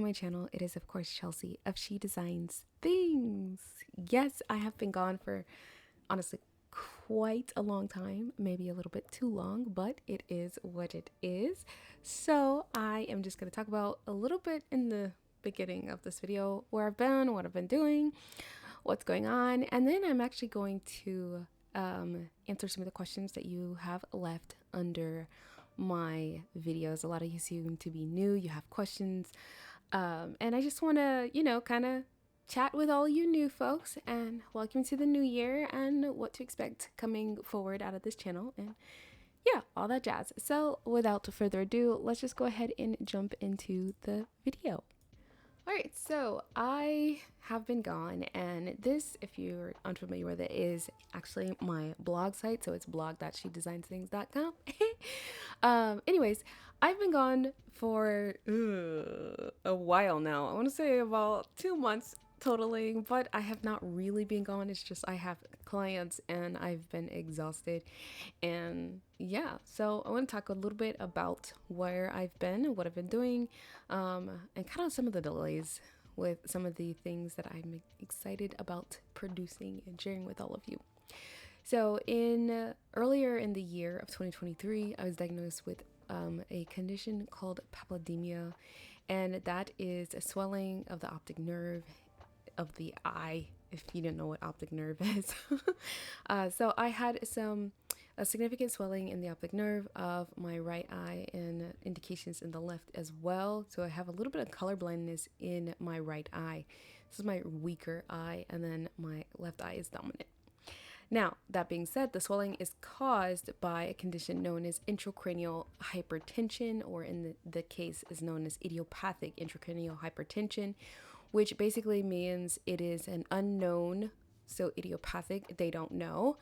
my channel. It is, of course, Chelsea of She Designs Things. Yes, I have been gone for, honestly, quite a long time, maybe a little bit too long, but it is what it is. So I am just going to talk about a little bit in the beginning of this video where I've been, what I've been doing, what's going on, and then I'm actually going to answer some of the questions that you have left under my videos. A lot of you seem to be new, you have questions, and I just want to, kind of chat with all you new folks and welcome to the new year and what to expect coming forward out of this channel, and yeah, all that jazz. So without further ado, let's just go ahead and jump into the video. All right, so I have been gone, and this, if you're unfamiliar with it, is actually my blog site. So it's blog.shedesignsthings.com. Anyways, I've been gone for a while now. I want to say about 2 months totaling, but I have not really been gone. It's just I have clients and I've been exhausted. And yeah, so I want to talk a little bit about where I've been and what I've been doing, and kind of some of the delays with some of the things that I'm excited about producing and sharing with all of you. So earlier in the year of 2023, I was diagnosed with a condition called papilledemia, and that is a swelling of the optic nerve of the eye, if you didn't know what optic nerve is. So I had a significant swelling in the optic nerve of my right eye and indications in the left as well. So I have a little bit of color blindness in my right eye. This is my weaker eye, and then my left eye is dominant. Now, that being said, the swelling is caused by a condition known as intracranial hypertension, or in the case is known as idiopathic intracranial hypertension, which basically means it is an unknown. So idiopathic, they don't know,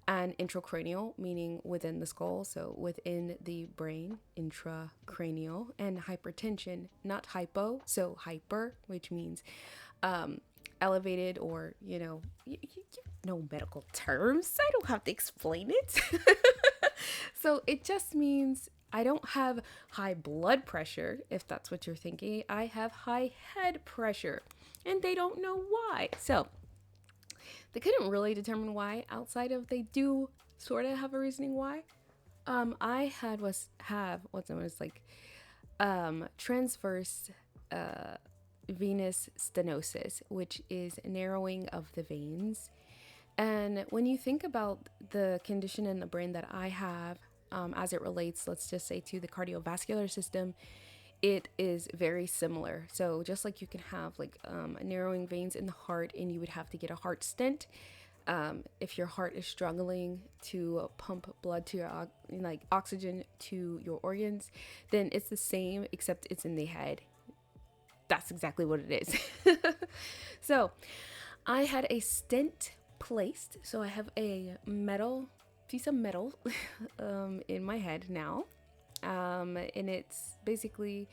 and intracranial, meaning within the skull, so within the brain, intracranial, and hypertension, not hypo, so hyper, which means elevated, or you know medical terms. I don't have to explain it. So it just means I don't have high blood pressure, if that's what you're thinking. I have high head pressure, and they don't know why. So they couldn't really determine why, outside of they do sort of have a reasoning why. I have what's known as like transverse venous stenosis, which is narrowing of the veins. And when you think about the condition in the brain that I have, as it relates, let's just say, to the cardiovascular system, it is very similar. So just like you can have like narrowing veins in the heart, and you would have to get a heart stent if your heart is struggling to pump blood to your oxygen to your organs, then it's the same, except it's in the head. That's exactly what it is. So I had a stent placed. So I have a piece of metal in my head now. And it's basically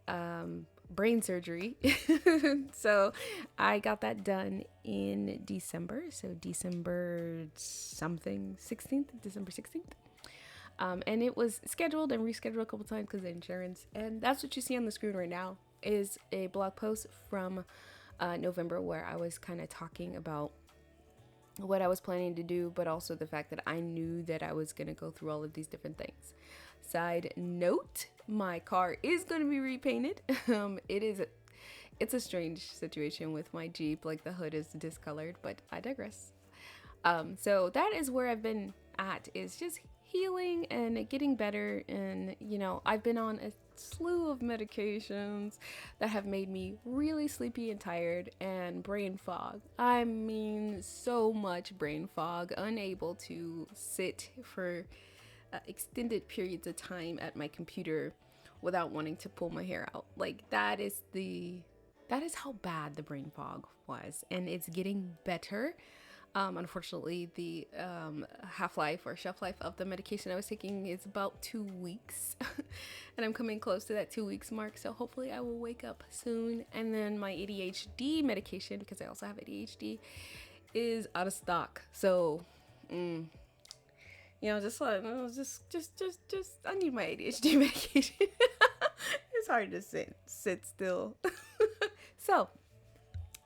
brain surgery. So I got that done in December. So December 16th. And it was scheduled and rescheduled a couple times because of insurance. And that's what you see on the screen right now is a blog post from November, where I was kind of talking about what I was planning to do, but also the fact that I knew that I was going to go through all of these different things. Side note, my car is going to be repainted. It's a strange situation with my Jeep, like the hood is discolored, but I digress. So that is where I've been at, is just healing and getting better. And I've been on a slew of medications that have made me really sleepy and tired, and brain fog. I mean, so much brain fog, unable to sit for extended periods of time at my computer without wanting to pull my hair out. Like that is how bad the brain fog was, and it's getting better. Unfortunately, the half-life or shelf life of the medication I was taking is about 2 weeks, and I'm coming close to that 2 weeks mark. So hopefully I will wake up soon. And then my ADHD medication, because I also have ADHD, is out of stock. So, just I need my ADHD medication. It's hard to sit still. So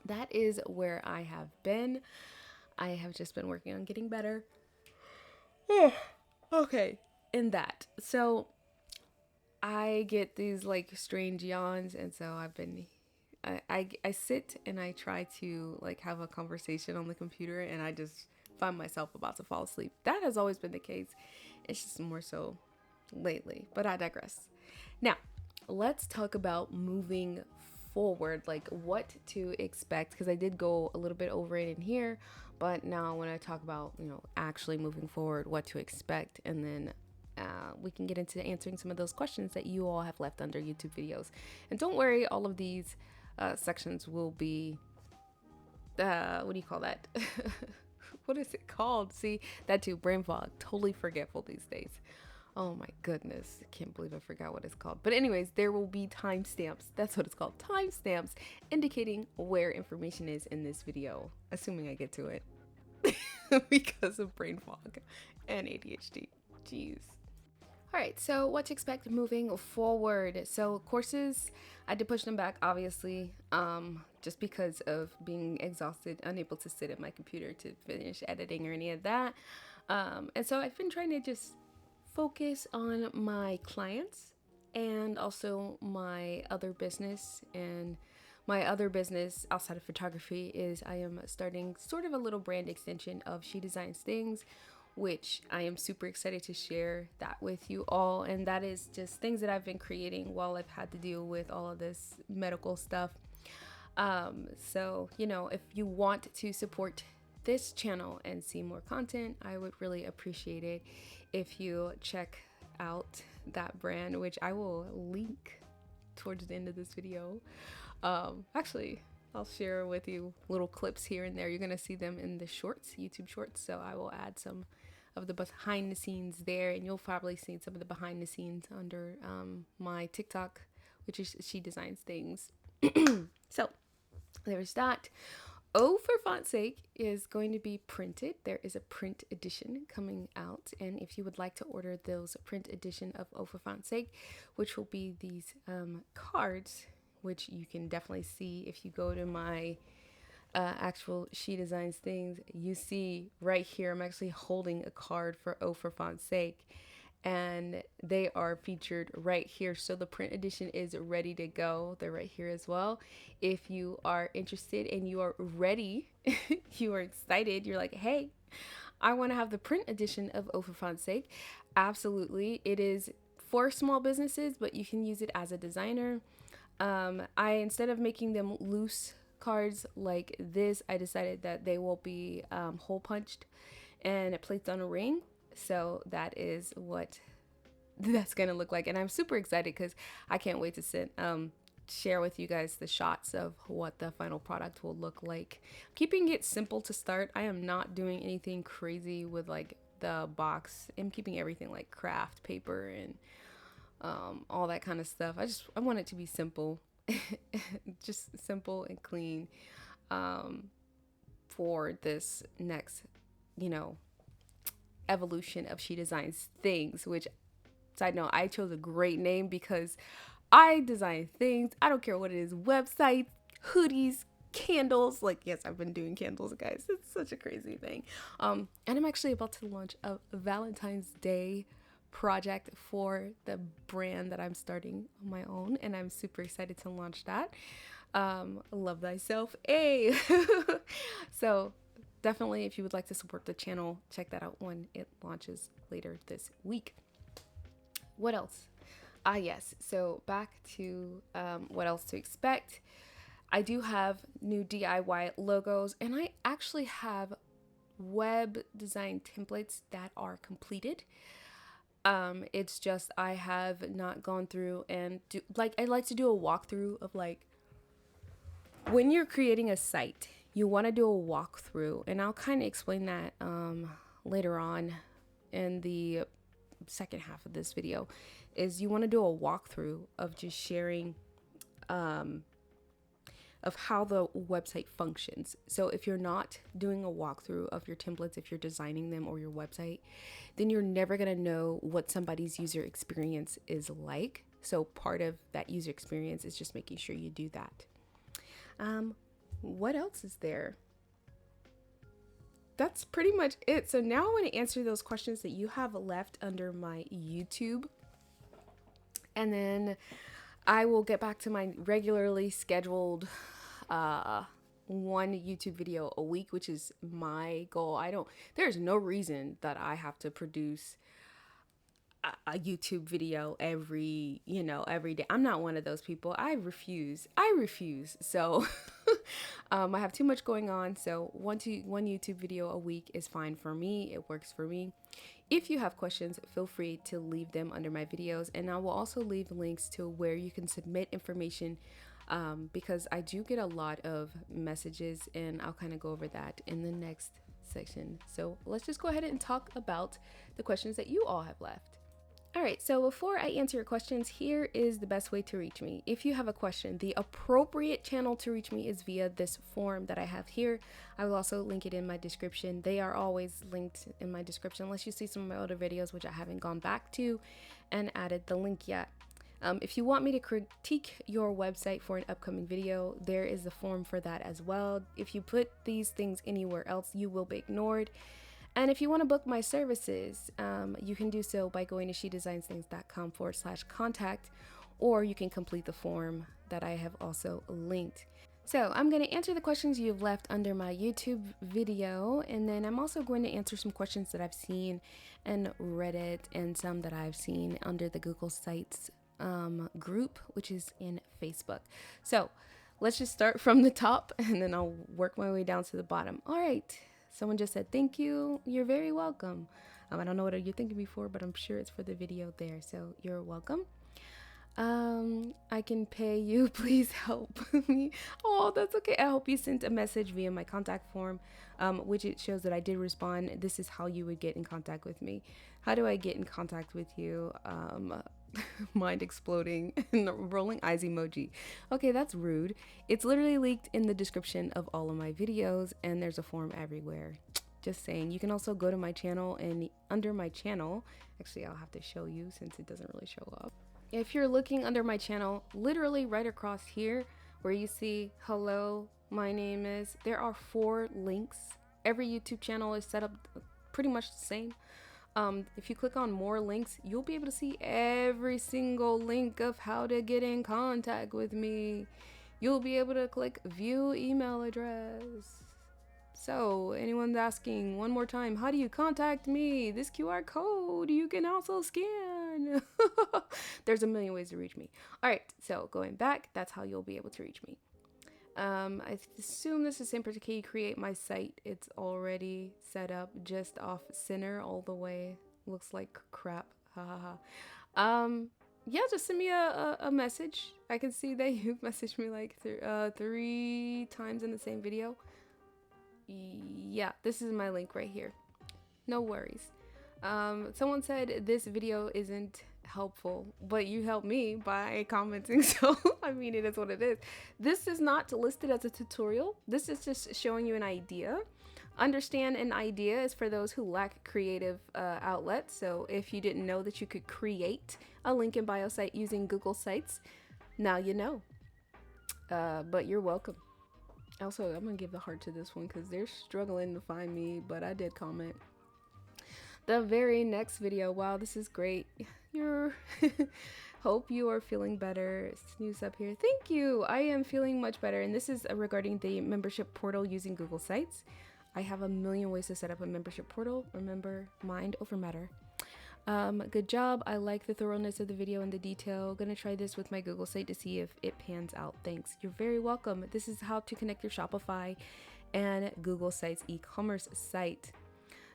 that is where I have been. I have just been working on getting better. Okay, in that. So I get these like strange yawns, and so I sit and I try to like have a conversation on the computer, and I just find myself about to fall asleep. That has always been the case. It's just more so lately, but I digress. Now, let's talk about moving forward, like what to expect, because I did go a little bit over it in here, but now I want to talk about, actually moving forward, what to expect, and then we can get into answering some of those questions that you all have left under YouTube videos. And don't worry, all of these sections will be, what do you call that? What is it called? See, that too, brain fog, totally forgetful these days. Oh my goodness, I can't believe I forgot what it's called. But anyways, there will be timestamps. That's what it's called, timestamps, indicating where information is in this video, assuming I get to it, because of brain fog and ADHD. Jeez. All right, so what to expect moving forward. So courses, I did push them back, obviously, just because of being exhausted, unable to sit at my computer to finish editing or any of that. And so I've been trying to just focus on my clients and also my other business. And my other business outside of photography is I am starting sort of a little brand extension of She Designs Things, which I am super excited to share that with you all. And that is just things that I've been creating while I've had to deal with all of this medical stuff. So, if you want to support this channel and see more content, I would really appreciate it if you check out that brand, which I will link towards the end of this video. Actually, I'll share with you little clips here and there. You're going to see them in the shorts, YouTube shorts. So I will add some of the behind the scenes there, and you'll probably see some of the behind the scenes under my TikTok, which is She Designs Things. So there's that. O for Font's Sake is going to be printed. There is a print edition coming out, and if you would like to order those print edition of O for Font's Sake, which will be these cards, which you can definitely see if you go to my actual She Designs Things, you see right here I'm actually holding a card for O for Font's Sake, and they are featured right here. So the print edition is ready to go. They're right here as well. If you are interested and you are ready, you are excited, you're like, hey, I want to have the print edition of O for Font's Sake. Absolutely. It is for small businesses, but you can use it as a designer. Instead of making them loose cards like this, I decided that they will be hole punched and placed on a ring. So that is what that's gonna look like, and I'm super excited because I can't wait to share with you guys the shots of what the final product will look like. Keeping it simple to start. I am not doing anything crazy with like the box. I'm keeping everything like craft paper and all that kind of stuff. I want it to be simple, just simple and clean for this next, evolution of She Designs Things, which, side note, I chose a great name because I design things. I don't care what it is, websites, hoodies, candles. Like, yes, I've been doing candles, guys. It's such a crazy thing. And I'm actually about to launch a Valentine's Day project for the brand that I'm starting on my own, and I'm super excited to launch that. Love thyself, hey. So definitely, if you would like to support the channel, check that out when it launches later this week. What else? Yes, so back to what else to expect. I do have new DIY logos, and I actually have web design templates that are completed. It's just I have not gone through and I like to do a walkthrough of like when you're creating a site, you want to do a walkthrough, and I'll kind of explain that later on in the second half of this video. Is you want to do a walkthrough of just sharing of how the website functions. So if you're not doing a walkthrough of your templates, if you're designing them or your website, then you're never going to know what somebody's user experience is like. So part of that user experience is just making sure you do that. What else is there? That's pretty much it. So now I want to answer those questions that you have left under my YouTube. And then I will get back to my regularly scheduled one YouTube video a week, which is my goal. There's no reason that I have to produce a YouTube video every day. I'm not one of those people. I refuse. So I have too much going on. So one YouTube video a week is fine for me. It works for me. If you have questions, feel free to leave them under my videos, and I will also leave links to where you can submit information, because I do get a lot of messages, and I'll kind of go over that in the next section. So let's just go ahead and talk about the questions that you all have left. All right, so before I answer your questions, here is the best way to reach me. If you have a question, the appropriate channel to reach me is via this form that I have here. I will also link it in my description. They are always linked in my description, unless you see some of my other videos, which I haven't gone back to and added the link yet. If you want me to critique your website for an upcoming video, there is a form for that as well. If you put these things anywhere else, you will be ignored. And if you want to book my services, you can do so by going to shedesignsthings.com/contact, or you can complete the form that I have also linked. So I'm going to answer the questions you've left under my YouTube video, and then I'm also going to answer some questions that I've seen in Reddit and some that I've seen under the Google Sites group, which is in Facebook. So let's just start from the top, and then I'll work my way down to the bottom. All right. Someone just said, thank you. You're very welcome. I don't know what you're thanking me for, but I'm sure it's for the video there. So you're welcome. I can pay you. Please help me. Oh, that's okay. I hope you sent a message via my contact form, which it shows that I did respond. This is how you would get in contact with me. How do I get in contact with you? Mind exploding and the rolling eyes emoji. Okay, that's rude. It's literally linked in the description of all of my videos, and there's a form everywhere. Just saying. You can also go to my channel, and under my channel, actually I'll have to show you since it doesn't really show up. If you're looking under my channel, literally right across here where you see hello, my name is, there are 4 links. Every YouTube channel is set up pretty much the same. If you click on more links, you'll be able to see every single link of how to get in contact with me. You'll be able to click view email address. So anyone's asking one more time, how do you contact me? This QR code you can also scan. There's a million ways to reach me. All right, so going back, that's how you'll be able to reach me. I assume this is the same for K create my site. It's already set up just off center all the way. Looks like crap. Yeah, just send me a message. I can see that you've messaged me like 3 times in the same video. Yeah, this is my link right here. No worries. Someone said this video isn't helpful, but you helped me by commenting, so I mean, it is what it is. This is not listed as a tutorial. This is just showing you an idea. Understand, an idea is for those who lack creative outlets. So if you didn't know that you could create a link in bio site using Google Sites, now you know. But you're welcome. Also, I'm gonna give the heart to this one because they're struggling to find me, but I did comment. The very next video, wow, this is great. Hope you are feeling better. Snooze up here. Thank you. I am feeling much better, and this is regarding the membership portal using Google Sites. I have a million ways to set up a membership portal. Remember, mind over matter. Good job. I like the thoroughness of the video and the detail. Gonna try this with my Google site to see if it pans out. Thanks. You're very welcome. This is how to connect your Shopify and Google Sites e-commerce site.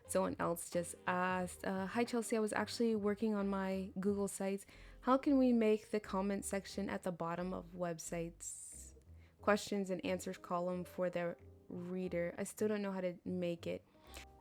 Someone else just asked, hi Chelsea, I was actually working on my Google Sites. How can we make the comment section at the bottom of websites questions and answers column for the reader? I still don't know how to make it.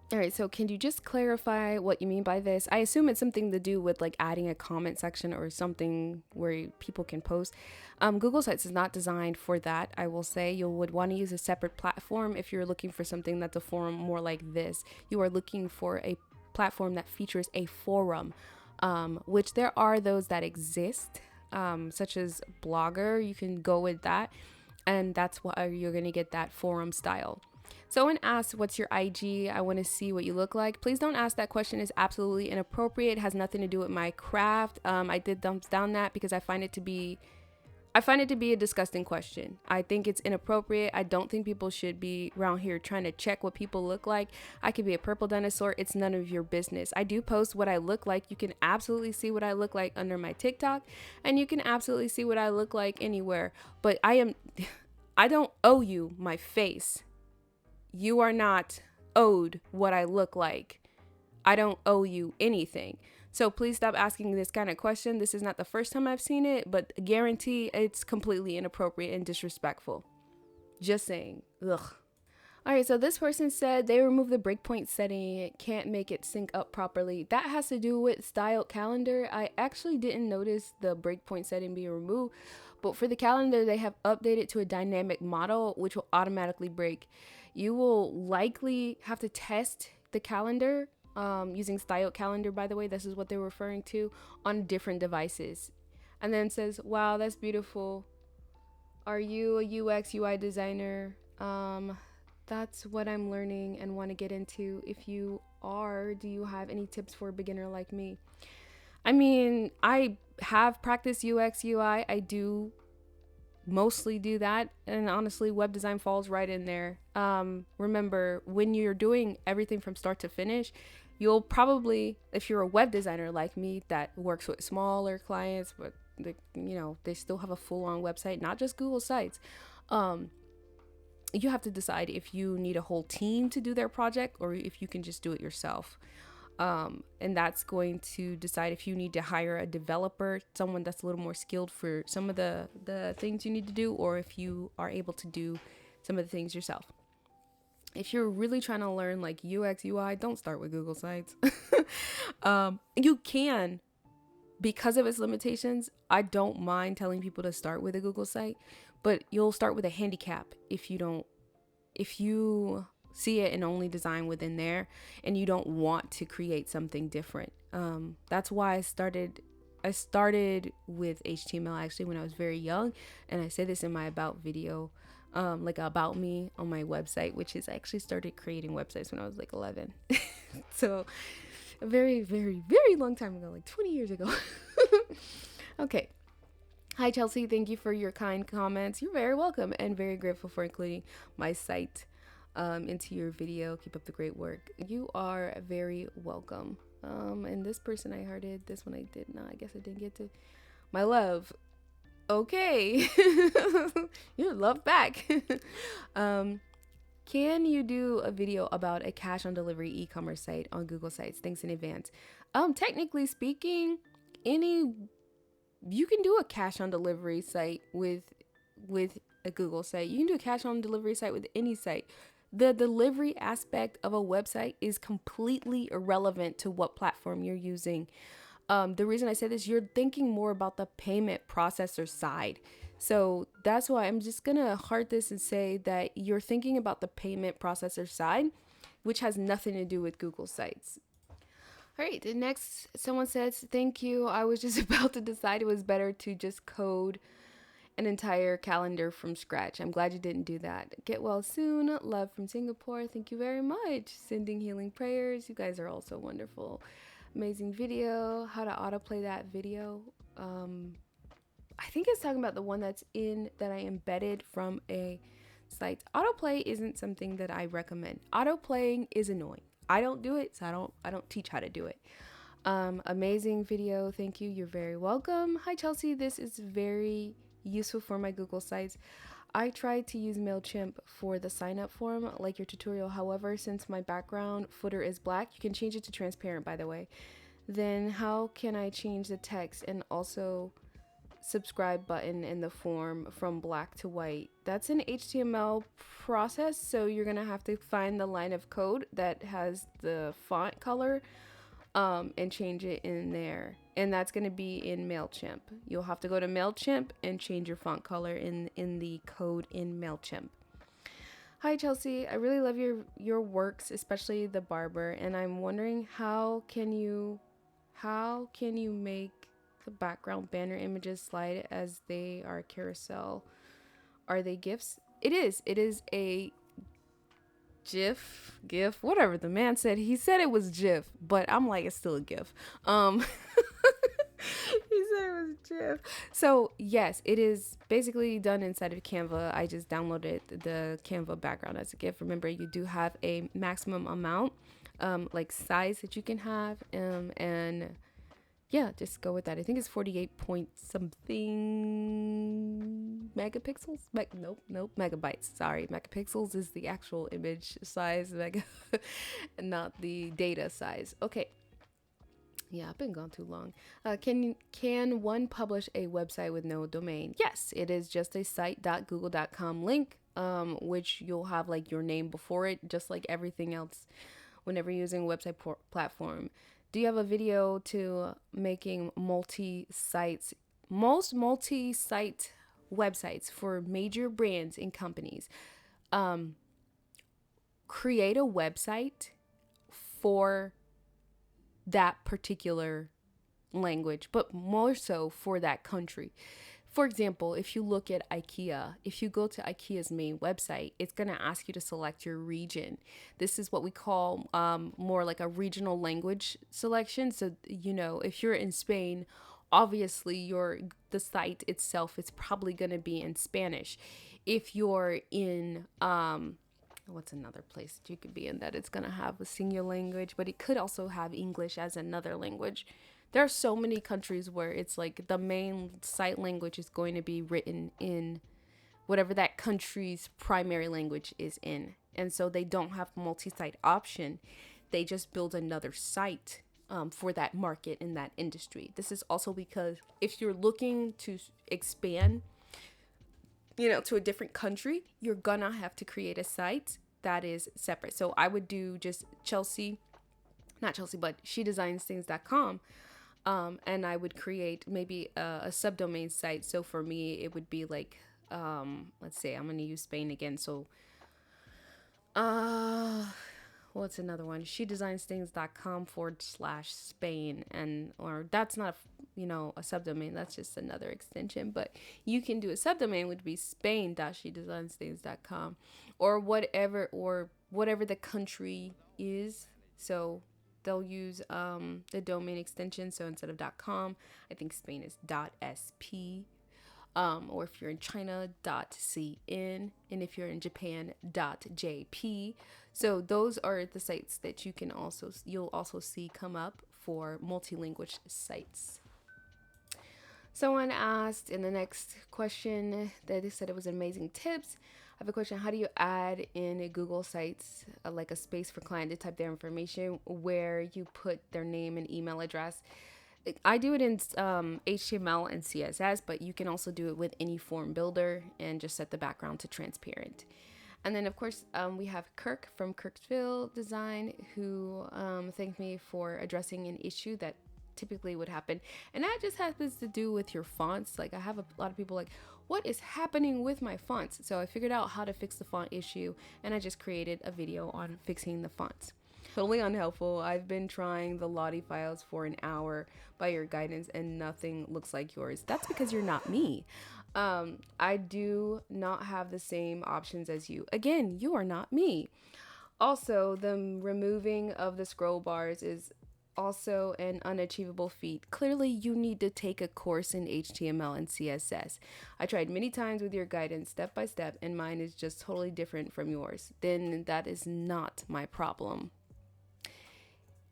All right, so can you just clarify what you mean by this? I assume it's something to do with like adding a comment section or something where people can post. Google Sites is not designed for that. I will say you would want to use a separate platform if you're looking for something that's a forum more like this. You are looking for a platform that features a forum, which there are those that exist. such as Blogger. You can go with that, and that's why you're going to get that forum style. Someone asks, what's your IG? I want to see what you look like. Please don't ask that question. It's absolutely inappropriate. It has nothing to do with my craft. I did thumbs down that because I find it to be a disgusting question. I think it's inappropriate. I don't think people should be around here trying to check what people look like. I could be a purple dinosaur. It's none of your business. I do post what I look like. You can absolutely see what I look like under my TikTok, and you can absolutely see what I look like anywhere. But I don't owe you my face. You are not owed what I look like. I don't owe you anything. So please stop asking this kind of question. This is not the first time I've seen it, but guarantee it's completely inappropriate and disrespectful. Just saying. Ugh. All right, so this person said they removed the breakpoint setting. It can't make it sync up properly. That has to do with styled calendar. I actually didn't notice the breakpoint setting being removed, but for the calendar, they have updated to a dynamic model, which will automatically break. You will likely have to test the calendar using styled calendar, by the way, this is what they're referring to, on different devices. And then it says, wow, that's beautiful. Are you a UX UI designer? That's what I'm learning and want to get into. If you are, do you have any tips for a beginner like me? I mean, I have practiced UX UI. I do mostly do that, and honestly web design falls right in there. Remember, when you're doing everything from start to finish, you'll probably, if you're a web designer like me that works with smaller clients but they still have a full-on website, not just Google Sites, you have to decide if you need a whole team to do their project or if you can just do it yourself. And that's going to decide if you need to hire a developer, someone that's a little more skilled for some of the things you need to do, or if you are able to do some of the things yourself. If you're really trying to learn like UX, UI, don't start with Google Sites. You can, because of its limitations. I don't mind telling people to start with a Google site, but you'll start with a handicap if you see it and only design within there and you don't want to create something different. That's why I started with HTML actually when I was very young, and I say this in my about video, like about me on my website, which is I actually started creating websites when I was like 11. So a very, very, very long time ago, like 20 years ago. Okay. Hi, Chelsea. Thank you for your kind comments. You're very welcome, and very grateful for including my site into your video. Keep up the great work. You are very welcome. And this person I hearted, this one I did not. I guess I didn't get to. My love. Okay. You love back. Can you do a video about a cash on delivery e-commerce site on Google Sites? Thanks in advance. Technically speaking, you can do a cash on delivery site with a Google site. You can do a cash on delivery site with any site. The delivery aspect of a website is completely irrelevant to what platform you're using. The reason I say this, you're thinking more about the payment processor side. So that's why I'm just going to heart this and say that you're thinking about the payment processor side, which has nothing to do with Google Sites. All right, the next, someone says, thank you. I was just about to decide it was better to just code an entire calendar from scratch. I'm glad you didn't do that. Get well soon. Love from Singapore. Thank you very much. Sending healing prayers. You guys are all so wonderful. Amazing video. How to autoplay that video. I think it's talking about the one that I embedded from a site. Autoplay isn't something that I recommend. Autoplaying is annoying. I don't do it, so I don't teach how to do it. Amazing video. Thank you. You're very welcome. Hi, Chelsea. This is very useful for my Google Sites. I tried to use MailChimp for the sign up form, like your tutorial. However, since my background footer is black, you can change it to transparent, by the way. Then how can I change the text and also subscribe button in the form from black to white? That's an HTML process, so you're gonna have to find the line of code that has the font color and change it in there, and that's gonna be in MailChimp. You'll have to go to MailChimp and change your font color in the code in MailChimp. Hi Chelsea, I really love your works, especially the barber, and I'm wondering how can you make background, banner images, slide as they are carousel. Are they GIFs? It is. It is a GIF, whatever the man said. He said it was GIF, but I'm like, it's still a GIF. He said it was GIF. So yes, it is basically done inside of Canva. I just downloaded the Canva background as a GIF. Remember, you do have a maximum amount, like size that you can have, and yeah, just go with that. I think it's 48 point something megapixels. Nope, megabytes. Sorry, megapixels is the actual image size, not the data size. Okay. Yeah, I've been gone too long. Can one publish a website with no domain? Yes, it is just a site.google.com link, which you'll have like your name before it, just like everything else whenever you're using a website platform. Do you have a video to making multi-site websites for major brands and companies? Create a website for that particular language, but more so for that country. For example, if you look at IKEA, if you go to IKEA's main website, it's going to ask you to select your region. This is what we call more like a regional language selection. So, you know, if you're in Spain, obviously the site itself is probably going to be in Spanish. If you're in what's another place that you could be in that it's going to have a singular language, but it could also have English as another language. There are so many countries where it's like the main site language is going to be written in whatever that country's primary language is in. And so they don't have multi-site option. They just build another site for that market in that industry. This is also because if you're looking to expand, you know, to a different country, you're gonna have to create a site that is separate. So I would do just shedesignsthings.com. And I would create maybe a subdomain site. So for me, it would be like, let's say I'm going to use Spain again. So, what's another one? shedesignsthings.com/Spain. Or that's not, a subdomain. That's just another extension. But you can do a subdomain would be spain.shedesignsthings.com or whatever the country is. So they'll use the domain extension. So instead of .com, I think Spain is .sp. Or if you're in China, .cn. And if you're in Japan, .jp. So those are the sites that you'll also see come up for multilingual sites. Someone asked in the next question that they said it was amazing tips. I have a question. How do you add in a Google Sites like a space for client to type their information where you put their name and email address? I do it in HTML and CSS, but you can also do it with any form builder and just set the background to transparent. And then, of course, we have Kirk from Kirksville Design who thanked me for addressing an issue that typically would happen. And that just happens to do with your fonts. Like I have a lot of people like, what is happening with my fonts? So I figured out how to fix the font issue and I just created a video on fixing the fonts. Totally unhelpful. I've been trying the Lottie files for an hour by your guidance and nothing looks like yours. That's because you're not me. I do not have the same options as you. Again, you are not me. Also, the removing of the scroll bars is also an unachievable feat. Clearly, you need to take a course in HTML and CSS. I tried many times with your guidance step by step, and mine is just totally different from yours. Then that is not my problem.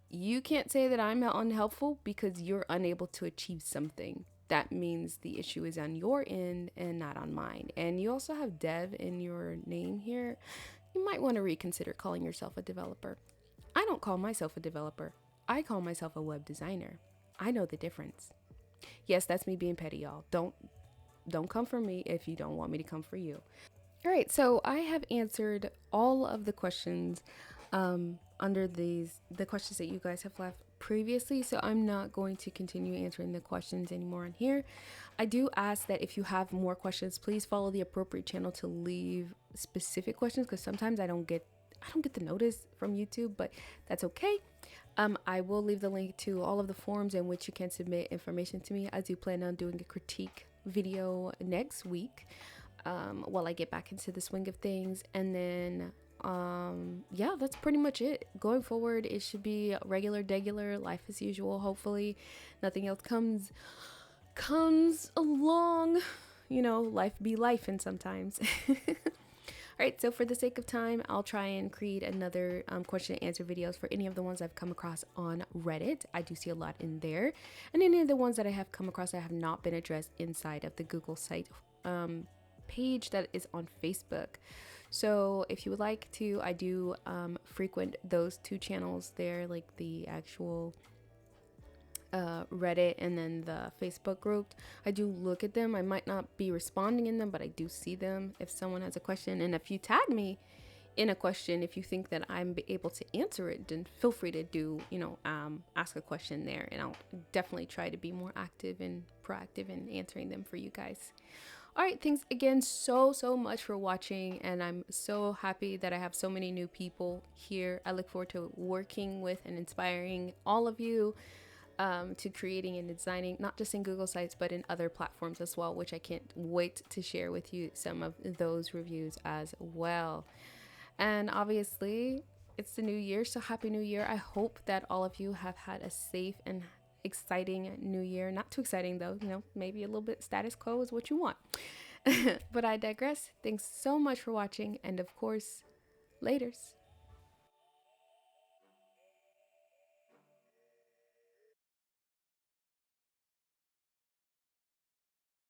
You can't say that I'm unhelpful because you're unable to achieve something. That means the issue is on your end and not on mine. And you also have dev in your name here. You might want to reconsider calling yourself a developer. I don't call myself a developer. I call myself a web designer. I know the difference. Yes, that's me being petty, y'all. Don't come for me if you don't want me to come for you. All right, so I have answered all of the questions under the questions that you guys have left previously, so I'm not going to continue answering the questions anymore on here. I do ask that if you have more questions, please follow the appropriate channel to leave specific questions because sometimes I don't get the notice from YouTube, but that's okay. I will leave the link to all of the forums in which you can submit information to me. I do plan on doing a critique video next week, while I get back into the swing of things. And then, yeah, that's pretty much it. Going forward, it should be regular, degular, life as usual. Hopefully, nothing else comes along. You know, life be life, and sometimes. All right, so for the sake of time, I'll try and create another question and answer videos for any of the ones I've come across on Reddit. I do see a lot in there. And any of the ones that I have come across that have not been addressed inside of the Google site page that is on Facebook. So if you would like to, I do frequent those two channels there, like the actual Reddit and then the Facebook group. I do look at them. I might not be responding in them, but I do see them if someone has a question. And if you tag me in a question, if you think that I'm able to answer it, then feel free to do, ask a question there, and I'll definitely try to be more active and proactive in answering them for you guys. All right, thanks again so much for watching, and I'm so happy that I have so many new people here. I look forward to working with and inspiring all of you to creating and designing, not just in Google Sites, but in other platforms as well, which I can't wait to share with you some of those reviews as well. And obviously, it's the new year, so happy new year. I hope that all of you have had a safe and exciting new year. Not too exciting though, maybe a little bit status quo is what you want. But I digress. Thanks so much for watching, and of course, laters.